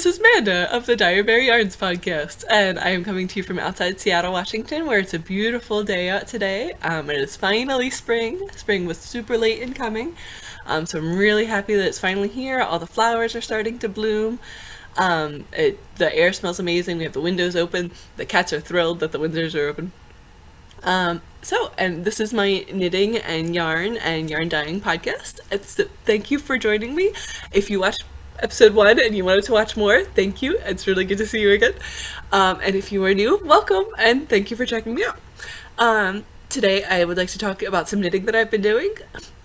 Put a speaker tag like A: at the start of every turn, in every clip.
A: This is Manda of the Dyer Yarns podcast, and I am coming to you from outside Seattle, Washington, where it's a beautiful day out today. It is finally spring. Spring was super late in coming, so I'm really happy that it's finally here. All the flowers are starting to bloom. The air smells amazing. We have the windows open. The cats are thrilled that the windows are open. And this is my knitting and yarn dyeing podcast. Thank you for joining me. If you watched episode 1 and you wanted to watch more, thank you. It's really good to see you again. And if you are new, welcome and thank you for checking me out. Today I would like to talk about some knitting that I've been doing,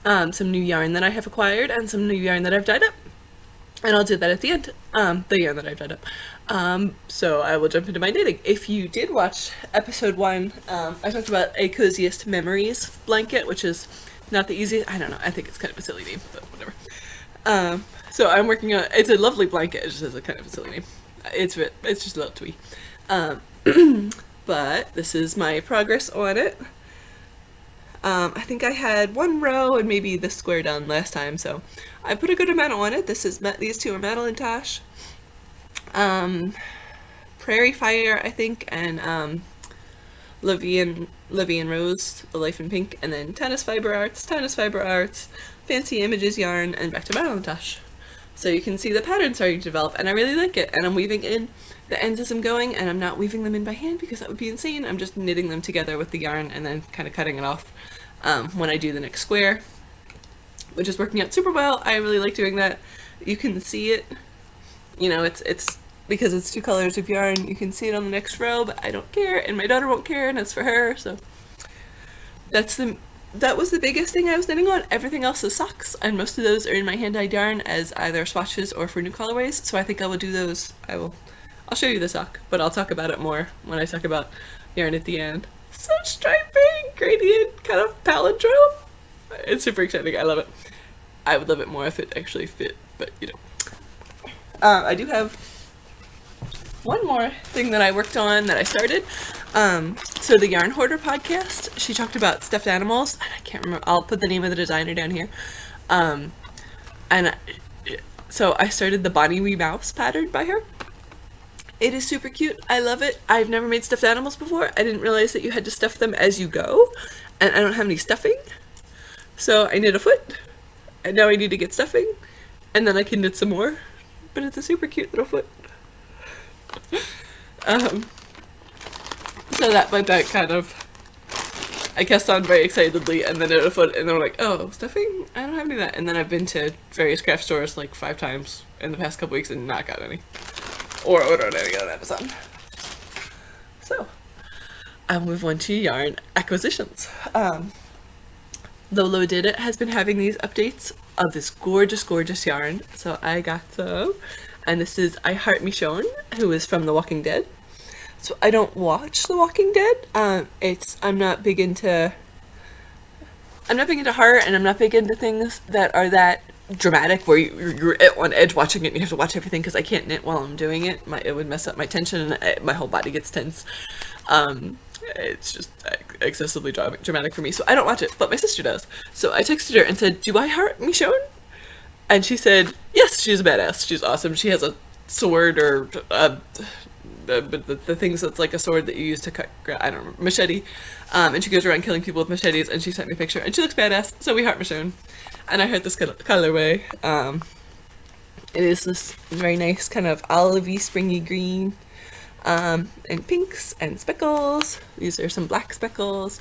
A: some new yarn that I have acquired, and some new yarn that I've dyed up. And I'll do that at the end, the yarn that I've dyed up. So I will jump into my knitting. If you did watch episode 1, I talked about a Coziest Memories blanket, which is not the easiest. I don't know, I think it's kind of a silly name, but whatever. So I'm working on, it's a lovely blanket, it just has a kind of a silly name. It's just a little twee. But this is my progress on it. I think I had 1 row and maybe this square done last time, so I put a good amount on it. These two are Madeline Tosh, Prairie Fire, I think, and Livy and Rose, The Life in Pink, and then Tennis Fiber Arts, Fancy Images Yarn, and back to Madeline Tosh. So you can see the pattern starting to develop, and I really like it. And I'm weaving in the ends as I'm going, and I'm not weaving them in by hand because that would be insane. I'm just knitting them together with the yarn and then kind of cutting it off when I do the next square, which is working out super well. I really like doing that. You can see it, you know, it's because it's 2 colors of yarn, you can see it on the next row, but I don't care, and my daughter won't care, and it's for her, so that was the biggest thing I was knitting on. Everything else is socks, and most of those are in my hand-dyed yarn as either swatches or for new colorways, so I think I will do those. I'll show you the sock, but I'll talk about it more when I talk about yarn at the end. So striping, gradient, kind of palindrome. It's super exciting, I love it. I would love it more if it actually fit, but you know. I do have one more thing that I worked on that I started. So the Yarn Hoarder podcast, she talked about stuffed animals, and I can't remember, I'll put the name of the designer down here. So I started the Bonnie Wee Mouse pattern by her. It is super cute. I love it. I've never made stuffed animals before. I didn't realize that you had to stuff them as you go, and I don't have any stuffing. So I knit a foot, and now I need to get stuffing, and then I can knit some more. But it's a super cute little foot. So that kind of, I cast on very excitedly, and then at a foot, and then I'm like, oh, stuffing? I don't have any of that. And then I've been to various craft stores like 5 times in the past couple weeks and not got any. Or ordered any on Amazon. So, I'll move on to yarn acquisitions. Lolo Did It has been having these updates of this gorgeous, gorgeous yarn. So I got some. And this is I Heart Michonne, who is from The Walking Dead. So I don't watch The Walking Dead. I'm not big into horror, and I'm not big into things that are that dramatic where you're on edge watching it and you have to watch everything, because I can't knit while I'm doing it. It would mess up my tension, and my whole body gets tense. It's just excessively dramatic for me, so I don't watch it, but my sister does. So I texted her and said, do I heart Michonne? And she said, yes, she's a badass. She's awesome. She has a sword, or the things that's like a sword that you use to cut, I don't know, machete. And she goes around killing people with machetes, and she sent me a picture, and she looks badass, so we heart Michonne. And I heard this colorway. It is this very nice kind of olivey, springy green, and pinks and speckles. These are some black speckles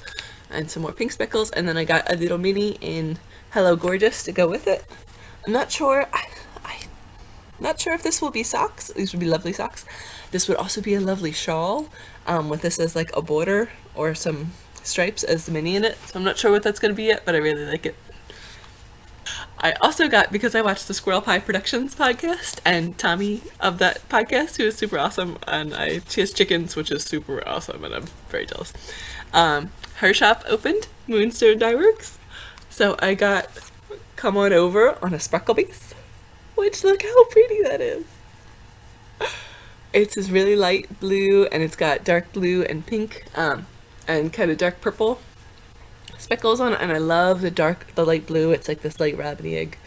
A: and some more pink speckles, and then I got a little mini in Hello Gorgeous to go with it. I'm not sure. I'm not sure if this will be socks. These would be lovely socks. This would also be a lovely shawl, with this as like a border or some stripes as the mini in it. So I'm not sure what that's going to be yet, but I really like it. I also got, because I watched the Squirrel Pie Productions podcast, and Tommy of that podcast, who is super awesome, and she has chickens, which is super awesome, and I'm very jealous. Her shop opened, Moonstone Dye Works, so I got Come On Over on a sparkle base, which, look how pretty that is. It's this really light blue, and it's got dark blue and pink, and kind of dark purple speckles on it, and I love the light blue. It's like this light rabbity egg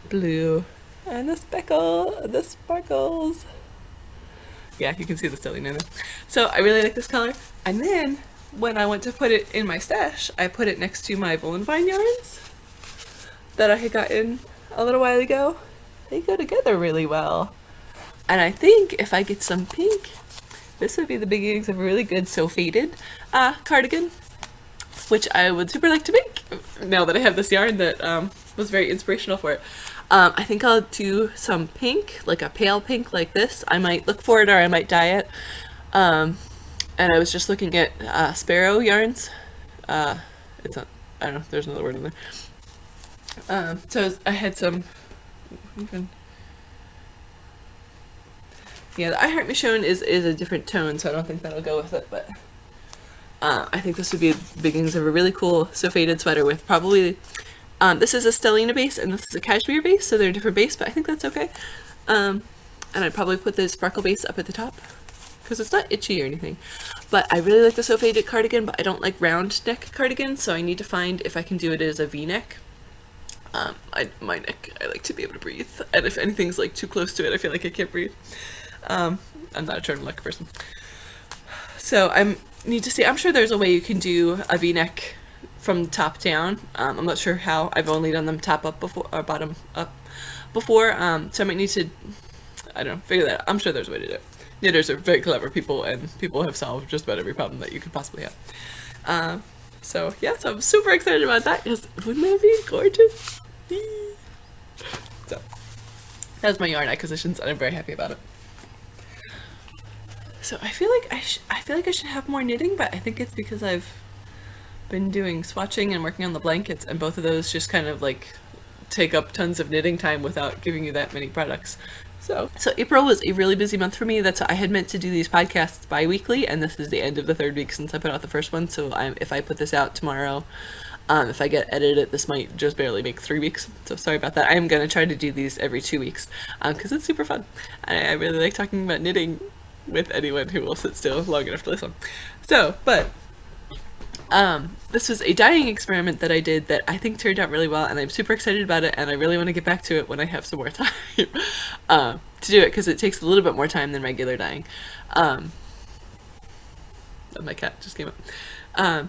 A: blue, and the sparkles. Yeah, you can see the stellina there. So I really like this color. And then when I went to put it in my stash, I put it next to my Volan Vine yarns that I had gotten a little while ago. They go together really well. And I think if I get some pink, this would be the beginnings of a really good So Faded cardigan, which I would super like to make now that I have this yarn that was very inspirational for it. I think I'll do some pink, like a pale pink like this. I might look for it or I might dye it. And I was just looking at sparrow yarns. It's not, I don't know, there's another word in there. So I had some, yeah, the I Heart Michonne is a different tone, so I don't think that'll go with it, but I think this would be the beginnings of a really cool So Faded sweater with probably, this is a stellina base and this is a cashmere base, so they're a different base, but I think that's okay. And I'd probably put the sparkle base up at the top, because it's not itchy or anything. But I really like the So Faded cardigan, but I don't like round neck cardigans, so I need to find if I can do it as a V-neck. My neck, I like to be able to breathe, and if anything's like too close to it, I feel like I can't breathe. I'm not a turtleneck person. So I need to see, I'm sure there's a way you can do a V-neck from top down. I'm not sure how. I've only done them top up before, or bottom up before, so I might need to, I don't know, figure that out. I'm sure there's a way to do it. Knitters are very clever people, and people have solved just about every problem that you could possibly have. So yeah, so I'm super excited about that, because wouldn't that be gorgeous? So that's my yarn acquisitions, and I'm very happy about it. So I feel like I should have more knitting, but I think it's because I've been doing swatching and working on the blankets, and both of those just kind of like take up tons of knitting time without giving you that many products. So April was a really busy month for me. That's I had meant to do these podcasts bi-weekly, and this is the end of the 3rd week since I put out the first one. So if I put this out tomorrow, if I get edited, this might just barely make 3 weeks. So sorry about that. I am going to try to do these every 2 weeks because it's super fun. I really like talking about knitting with anyone who will sit still long enough to listen. So, but this was a dyeing experiment that I did that I think turned out really well, and I'm super excited about it, and I really want to get back to it when I have some more time to do it, because it takes a little bit more time than regular dyeing. My cat just came up.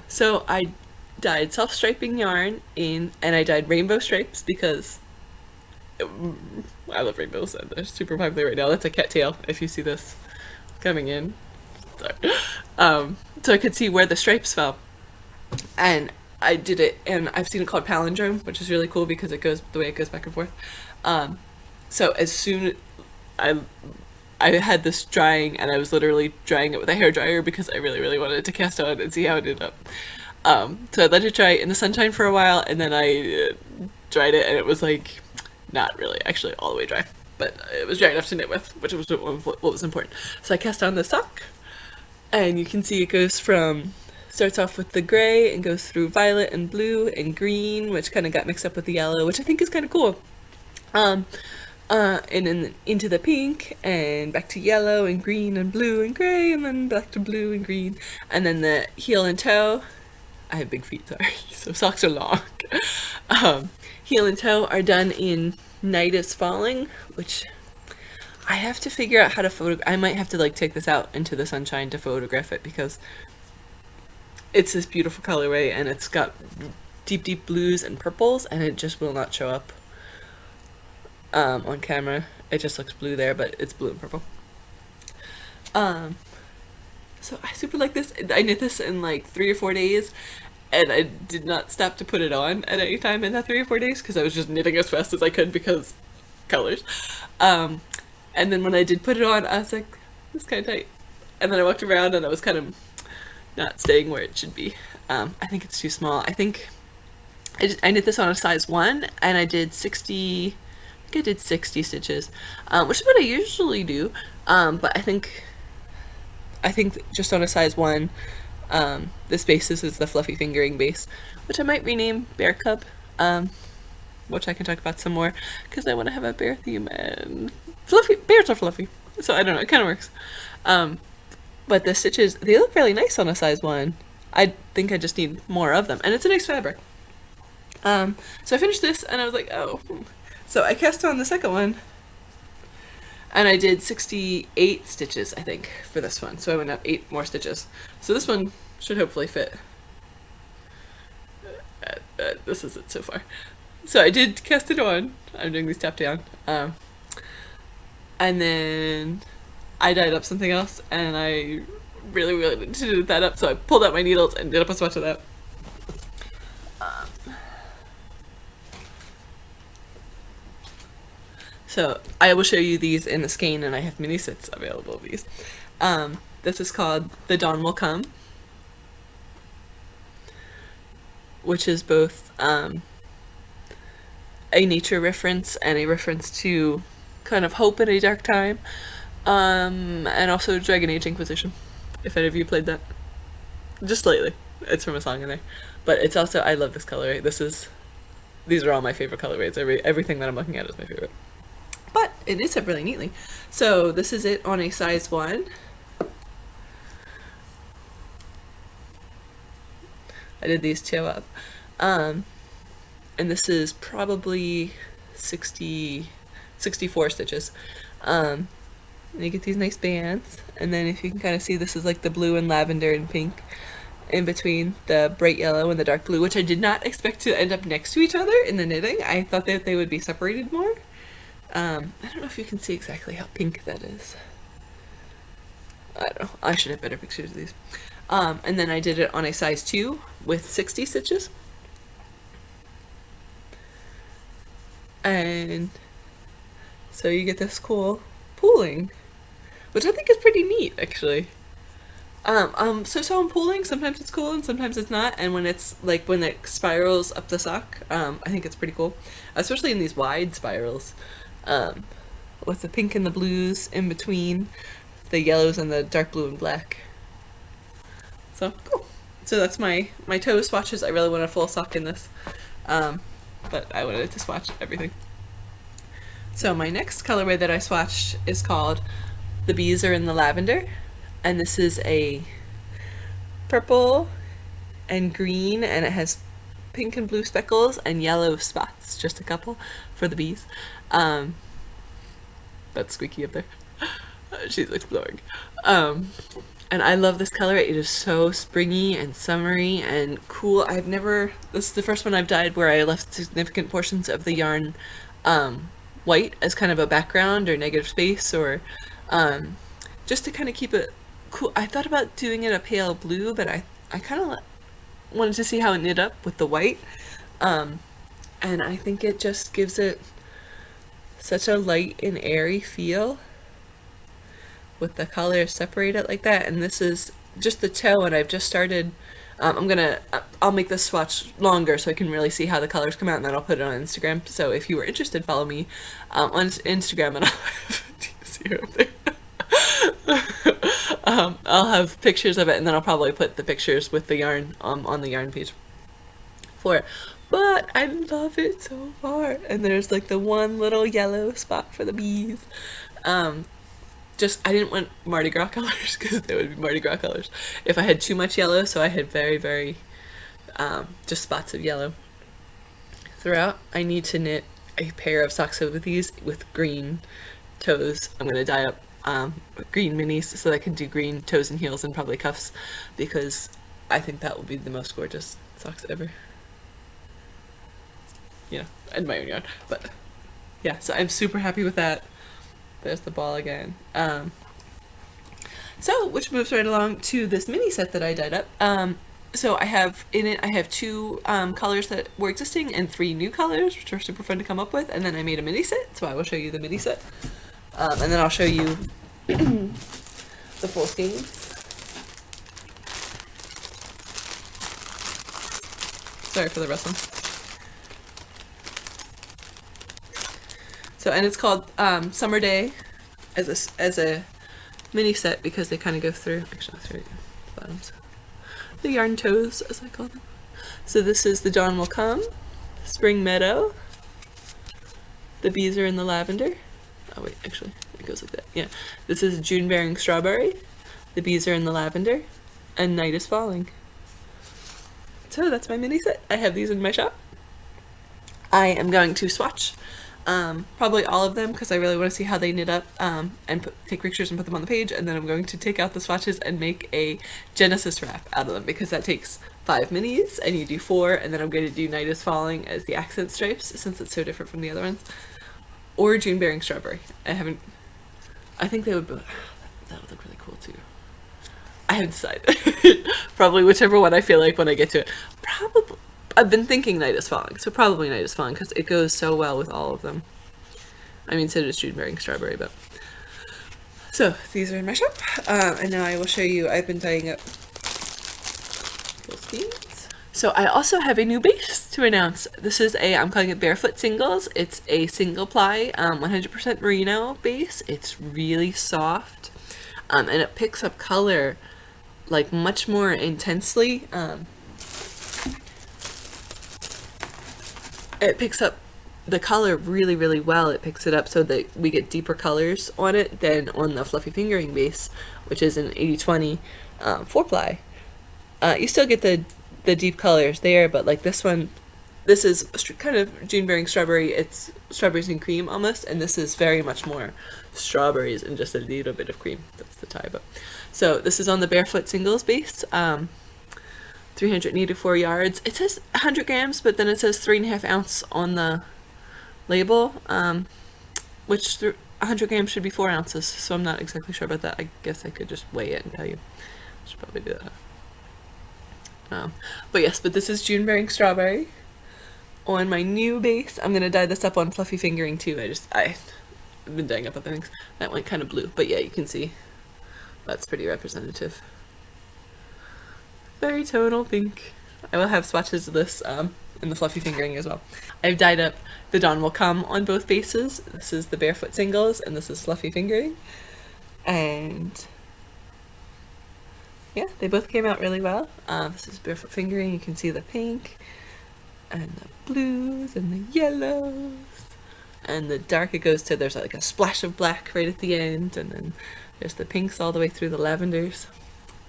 A: So I dyed self-striping yarn and I dyed rainbow stripes because I love rainbows and they're super popular right now. That's a cattail, if you see this coming in. Sorry. So I could see where the stripes fell. And I did it, and I've seen it called palindrome, which is really cool because it goes the way it goes back and forth. So as soon I had this drying, and I was literally drying it with a hairdryer because I really, really wanted it to cast on and see how it ended up. So I let it dry in the sunshine for a while, and then I dried it, and it was like not really actually all the way dry, but it was dry enough to knit with, which was what was important. So I cast on the sock, and you can see it goes from, starts off with the gray and goes through violet and blue and green, which kind of got mixed up with the yellow, which I think is kind of cool. And then into the pink and back to yellow and green and blue and gray, and then back to blue and green, and then the heel and toe. I have big feet, sorry, so socks are long. Heel and toe are done in Night is Falling, which I have to figure out how to photograph. I might have to like take this out into the sunshine to photograph it, because it's this beautiful colorway, and it's got deep, deep blues and purples, and it just will not show up on camera. It just looks blue there, but it's blue and purple. So I super like this. I knit this in like 3 or 4 days, and I did not stop to put it on at any time in that 3 or 4 days because I was just knitting as fast as I could because colors. And then when I did put it on, I was like, this is kind of tight. And then I walked around and I was kind of not staying where it should be. I think it's too small. I think I knit this on a size 1, and I did 60, I think I did 60 stitches, which is what I usually do. But I think just on a size 1, this base is the fluffy fingering base, which I might rename Bear Cub, which I can talk about some more, because I want to have a bear theme, and fluffy bears are fluffy, so I don't know, it kind of works. But the stitches, they look really nice on a size 1. I think I just need more of them, and it's a nice fabric. So I finished this, and I was like, oh. So I cast on the second one, And I did 68 stitches, I think, for this one. So I went up 8 more stitches. So this one should hopefully fit. This is it so far. So I did cast it on. I'm doing these tap down. And then I dyed up something else, and I really needed to do that up, so I pulled out my needles and did up a swatch of that. So I will show you these in the skein, and I have mini sets available of these. This is called The Dawn Will Come, which is both a nature reference and a reference to kind of hope in a dark time, and also Dragon Age Inquisition, if any of you played that. Just slightly. It's from a song in there. But it's also, I love this colorway. These are all my favorite colorways. Everything that I'm looking at is my favorite. But it is up really neatly. So this is it on a size 1. I did these 2 up. And this is probably 64 stitches. And you get these nice bands. And then if you can kind of see, this is like the blue and lavender and pink in between the bright yellow and the dark blue, which I did not expect to end up next to each other in the knitting. I thought that they would be separated more. I don't know if you can see exactly how pink that is. I don't know. I should have better pictures of these. And then I did it on a size 2 with 60 stitches. And so you get this cool pooling, which I think is pretty neat, actually. So in pooling, sometimes it's cool and sometimes it's not, and when it's like when it spirals up the sock, I think it's pretty cool, especially in these wide spirals, with the pink and the blues in between the yellows and the dark blue and black. So cool. So that's my toe swatches. I really want a full sock in this, but I wanted to swatch everything. So my next colorway that I swatched is called The Bees Are in the Lavender. And this is a purple and green, and it has pink and blue speckles and yellow spots, just a couple, for the bees. That's Squeaky up there. She's exploring. And I love this color. It is so springy and summery and cool. This is the first one I've dyed where I left significant portions of the yarn white as kind of a background or negative space, or just to kind of keep it cool. I thought about doing it a pale blue, but I kind of wanted to see how it knit up with the white, and I think it just gives it such a light and airy feel with the colors separated like that. And this is just the toe, and I've just started. I'll make this swatch longer so I can really see how the colors come out, and then I'll put it on Instagram. So if you were interested, follow me on Instagram, and I'll see her up there. I'll have pictures of it, and then I'll probably put the pictures with the yarn on the yarn page for it. But I love it so far. And there's like the one little yellow spot for the bees. I didn't want Mardi Gras colors, because they would be Mardi Gras colors if I had too much yellow, so I had very just spots of yellow throughout. I need to knit a pair of socks with these with green toes. I'm going to dye up green minis so that I can do green toes and heels and probably cuffs, because I think that will be the most gorgeous socks ever. You know, and my own yarn. But yeah, so I'm super happy with that. There's the ball again. Which moves right along to this mini set that I dyed up. So I have 2 colors that were existing and 3 new colors, which are super fun to come up with, and then I made a mini set, so I will show you the mini set. And then I'll show you the full skein. Sorry for the rustling. So, and it's called Summer Day as a mini set, because they kind of go through, actually I'll show you the bottoms, the yarn toes as I call them. So this is The Dawn Will Come, Spring Meadow, The Bees Are in the Lavender. Oh wait, actually it goes like that. Yeah, this is June Bearing Strawberry, The Bees Are in the Lavender, and Night is Falling. So that's my mini set. I have these in my shop. I am going to swatch probably all of them, because I really want to see how they knit up, and take pictures and put them on the page. And then I'm going to take out the swatches and make a Genesis wrap out of them, because that takes 5 minis and you do 4, and then I'm going to do Night is Falling as the accent stripes, since it's so different from the other ones, or June Bearing Strawberry. I think they would that would look really cool too. I haven't decided. Probably whichever one I feel like when I get to it. Probably, I've been thinking Night is Falling, so probably Night is Falling, because it goes so well with all of them. I mean, so does June Bearing Strawberry, but... So, these are in my shop, and now I will show you, I've been dyeing up full skeins. So I also have a new base to announce. This is I'm calling it Barefoot Singles. It's a single ply, 100% merino base. It's really soft, and it picks up color like much more intensely. It picks up the color really, really well. It picks it up so that we get deeper colors on it than on the Fluffy Fingering base, which is an 80/20 4-ply. You still get the deep colors there, but like this one, this is kind of June Bearing Strawberry. It's strawberries and cream almost, and this is very much more strawberries and just a little bit of cream. That's the tie. But so this is on the Barefoot Singles base. 384 yards. It says 100 grams, but then it says 3.5 ounce on the label, which 100 grams should be 4 ounces, so I'm not exactly sure about that. I guess I could just weigh it and tell you. I should probably do that. But yes, but this is June Bearing Strawberry on my new base. I'm gonna dye this up on Fluffy Fingering too. I've been dyeing up other things. That went kind of blue, but yeah, you can see that's pretty representative. Very tonal pink. I will have swatches of this in the Fluffy Fingering as well. I've dyed up The Dawn Will Come on both bases. This is the Barefoot Singles and this is Fluffy Fingering. And yeah, they both came out really well. This is Barefoot Fingering. You can see the pink and the blues and the yellows. And the dark it goes to, there's like a splash of black right at the end, and then there's the pinks all the way through the lavenders.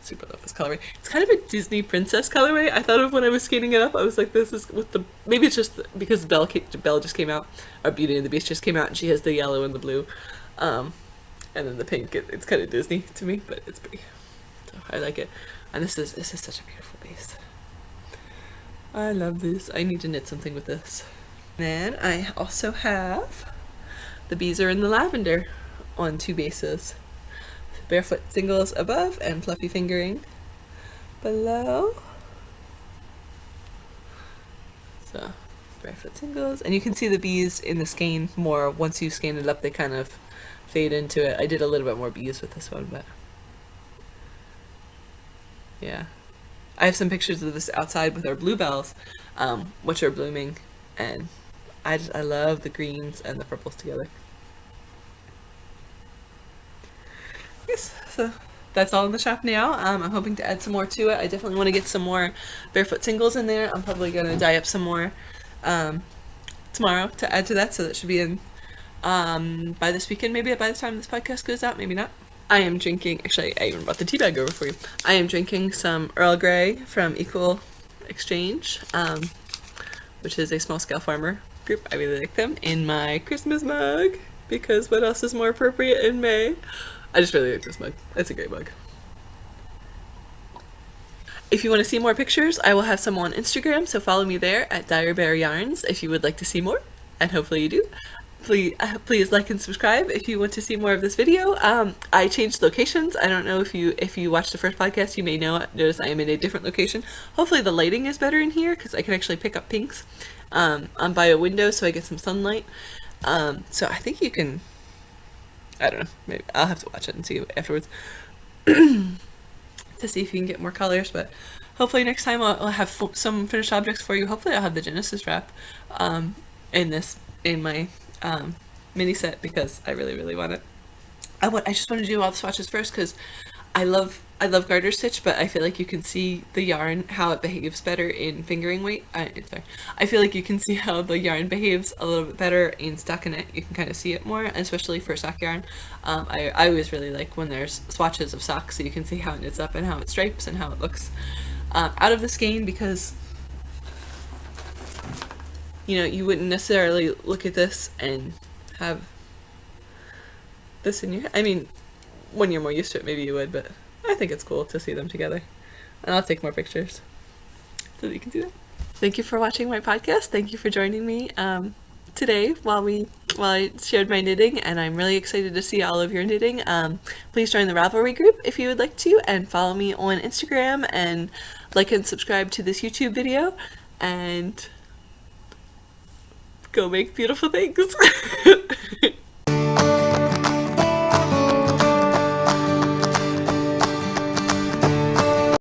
A: Super love this colorway. It's kind of a Disney princess colorway. I thought of when I was skating it up. I was like, this is with the, maybe it's just because Belle just came out, or Beauty and the Beast just came out, and she has the yellow and the blue, and then the pink. It's kind of Disney to me, but it's pretty. So I like it. And this is such a beautiful base. I love this. I need to knit something with this. Then I also have the Bees Are in the Lavender on 2 bases. Barefoot Singles above and Fluffy Fingering below. So Barefoot Singles, and you can see the bees in the skein more. Once you skein it up, they kind of fade into it. I did a little bit more bees with this one, but yeah. I have some pictures of this outside with our bluebells, which are blooming, and I love the greens and the purples together. Yes, so that's all in the shop now. I'm hoping to add some more to it. I definitely want to get some more Barefoot Singles in there. I'm probably going to dye up some more tomorrow to add to that, so that should be in by this weekend, maybe by the time this podcast goes out, maybe not. I am drinking, actually I even brought the tea bag over for you. I am drinking some Earl Grey from Equal Exchange, which is a small scale farmer group. I really like them, in my Christmas mug, because what else is more appropriate in May? I just really like this mug. It's a great mug. If you want to see more pictures, I will have some on Instagram, so follow me there at Dyer Bear Yarns if you would like to see more, and hopefully you do. Please like and subscribe if you want to see more of this video. I changed locations. I don't know if you watched the first podcast, you may notice I am in a different location. Hopefully the lighting is better in here, because I can actually pick up pinks. I'm by a window, so I get some sunlight. So I think you can, I don't know, maybe I'll have to watch it and see afterwards to see if you can get more colors, but hopefully next time I'll have some finished objects for you. Hopefully I'll have the Genesis wrap in my mini set, because I really want it. I just want to do all the swatches first, because I love garter stitch, but I feel like you can see the yarn, how it behaves better in fingering weight. I feel like you can see how the yarn behaves a little bit better in stockinette. You can kind of see it more, especially for sock yarn. I always really like when there's swatches of socks, so you can see how it knits up and how it stripes and how it looks out of the skein, because you know, you wouldn't necessarily look at this and have this in your head. I mean, when you're more used to it, maybe you would, but I think it's cool to see them together. And I'll take more pictures so that you can see them. Thank you for watching my podcast. Thank you for joining me today while I shared my knitting, and I'm really excited to see all of your knitting. Please join the Ravelry group if you would like to, and follow me on Instagram, and like and subscribe to this YouTube video, and go make beautiful things.